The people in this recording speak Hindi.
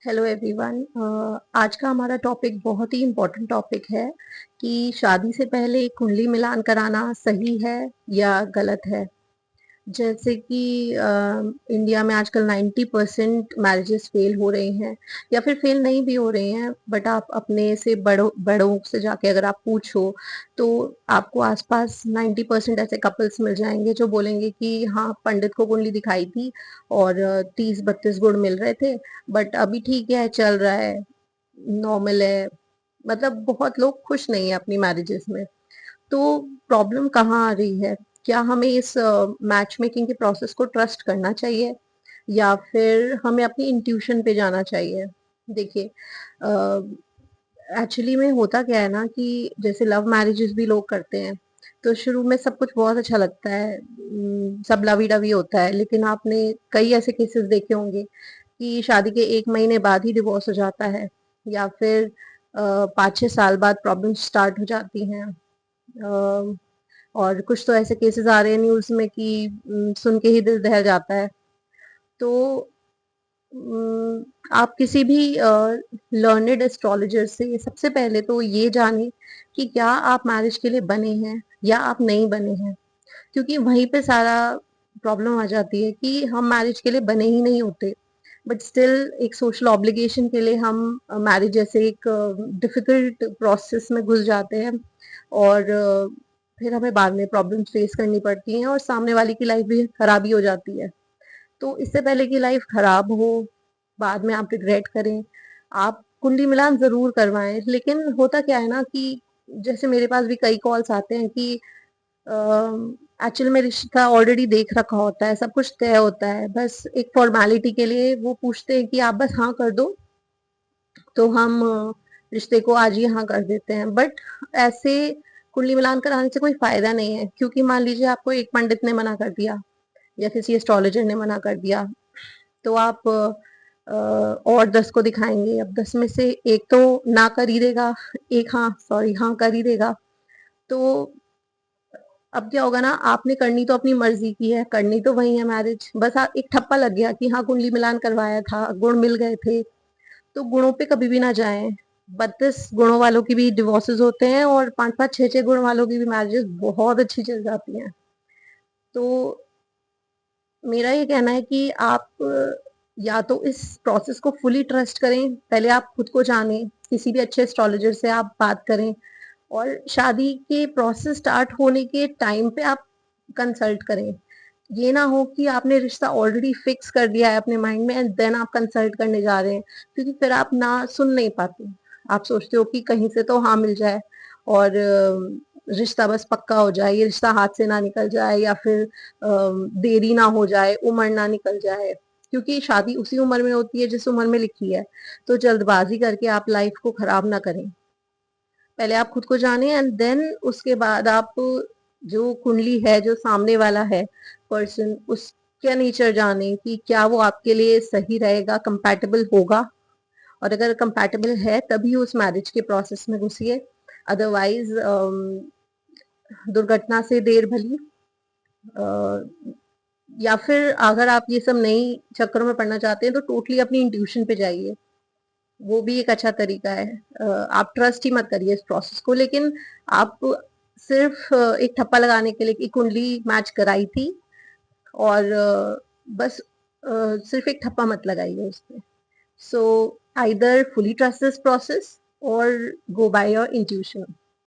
Hello everyone. आज का हमारा टॉपिक बहुत ही इम्पोर्टेंट टॉपिक है कि शादी से पहले कुंडली मिलान कराना सही है या गलत है। जैसे कि इंडिया में आजकल 90% मैरिजेस फेल हो रहे हैं या फिर फेल नहीं भी हो रहे हैं, बट आप अपने से बड़ों बड़ों से जाके अगर आप पूछो तो आपको आसपास 90% ऐसे कपल्स मिल जाएंगे जो बोलेंगे कि हाँ, पंडित को कुंडली दिखाई थी और 30-32 गुण मिल रहे थे, बट अभी ठीक है, चल रहा है, नॉर्मल है। मतलब बहुत लोग खुश नहीं है अपनी मैरिजेस में। तो प्रॉब्लम कहाँ आ रही है? क्या हमें इस मैच मेकिंग के प्रोसेस को ट्रस्ट करना चाहिए या फिर हमें अपनी इंट्यूशन पे जाना चाहिए? देखिए, एक्चुअली में होता क्या है ना कि जैसे लव मैरिजेस भी लोग करते हैं, तो शुरू में सब कुछ बहुत अच्छा लगता है, सब लवी डवी होता है, लेकिन आपने कई ऐसे केसेस देखे होंगे कि शादी के 1 महीने बाद ही डिवोर्स हो जाता है या फिर 5-6 साल बाद प्रॉब्लम स्टार्ट हो जाती हैं। और कुछ तो ऐसे केसेस आ रहे हैं न्यूज़ में कि सुन के ही दिल दहल जाता है। तो आप किसी भी लर्नेड एस्ट्रोलॉजर से सबसे पहले तो ये जानें कि क्या आप मैरिज के लिए बने हैं या आप नहीं बने हैं, क्योंकि वहीं पे सारा प्रॉब्लम आ जाती है कि हम मैरिज के लिए बने ही नहीं होते, बट स्टिल एक सोशल ऑब्लिगेशन के लिए हम मैरिज जैसे एक डिफिकल्ट प्रोसेस में घुस जाते हैं और फिर हमें बाद में प्रॉब्लम्स फेस करनी पड़ती हैं और सामने वाले की लाइफ भी खराब ही हो जाती है। तो इससे पहले कि लाइफ खराब हो, बाद में आप रिग्रेट करें, आप कुंडली मिलान ज़रूर करवाएँ। लेकिन होता क्या है ना कि जैसे मेरे पास भी कई कॉल्स आते हैं कि एक्चुअल में रिश्ता ऑलरेडी देख रखा होता है, सब कुछ तय होता है, बस एक फॉर्मेलिटी के लिए वो पूछते हैं कि आप बस हाँ कर दो, तो हम रिश्ते को आज ही हाँ कर देते हैं। बट ऐसे कुंडली मिलान कराने से कोई फायदा नहीं है, क्योंकि मान लीजिए आपको एक पंडित ने मना कर दिया या किसी एस्ट्रोलॉजर ने मना कर दिया, तो आप और 10 को दिखाएंगे, अब 10 में से एक तो ना कर ही देगा, एक हाँ कर ही देगा। तो अब क्या होगा ना, आपने करनी तो अपनी मर्जी की है, करनी तो वही है मैरिज, बस एक ठप्पा लग गया कि हाँ कुंडली मिलान करवाया था, गुण मिल गए थे। तो गुणों पे कभी भी ना जाएं। 32 गुणों वालों की भी डिवोर्सेस होते हैं और 5-5 6-6 गुण वालों की भी मैरिजेस बहुत अच्छी चल जाती हैं। तो मेरा ये कहना है कि आप या तो इस प्रोसेस को फुली ट्रस्ट करें, पहले आप खुद को जानें, किसी भी अच्छे एस्ट्रोलॉजर से आप बात करें और शादी के प्रोसेस स्टार्ट होने के टाइम पे आप कंसल्ट करें। ये ना हो कि आपने रिश्ता ऑलरेडी फिक्स कर दिया है अपने माइंड में एंड देन आप कंसल्ट करने जा रहे हैं, क्योंकि फिर आप ना सुन नहीं पाते। आप सोचते हो कि कहीं से तो हाँ मिल जाए और रिश्ता बस पक्का हो जाए, ये रिश्ता हाथ से ना निकल जाए या फिर देरी ना हो जाए, उम्र ना निकल जाए, क्योंकि शादी उसी उम्र में होती है जिस उम्र में लिखी है। तो जल्दबाजी करके आप लाइफ को खराब ना करें। पहले आप खुद को जाने एंड देन उसके बाद आप जो कुंडली है, जो सामने वाला है पर्सन, उसका नेचर जाने कि क्या वो आपके लिए सही रहेगा, कंपैटिबल होगा, और अगर कंपैटिबल है तभी उस मैरिज के प्रोसेस में घुसिए। अदरवाइज दुर्घटना से देर भली। या फिर अगर आप ये सब नहीं चक्करों में पड़ना चाहते हैं तो टोटली अपनी इंट्यूशन पे जाइए, वो भी एक अच्छा तरीका है। आप ट्रस्ट ही मत करिए इस प्रोसेस को, लेकिन आप सिर्फ एक ठप्पा लगाने के लिए कि कुंडली मैच कराई थी और बस सिर्फ एक ठप्पा मत लगाइए उसपे। So either fully trust this process और गो बाय योर इंट्यूशन।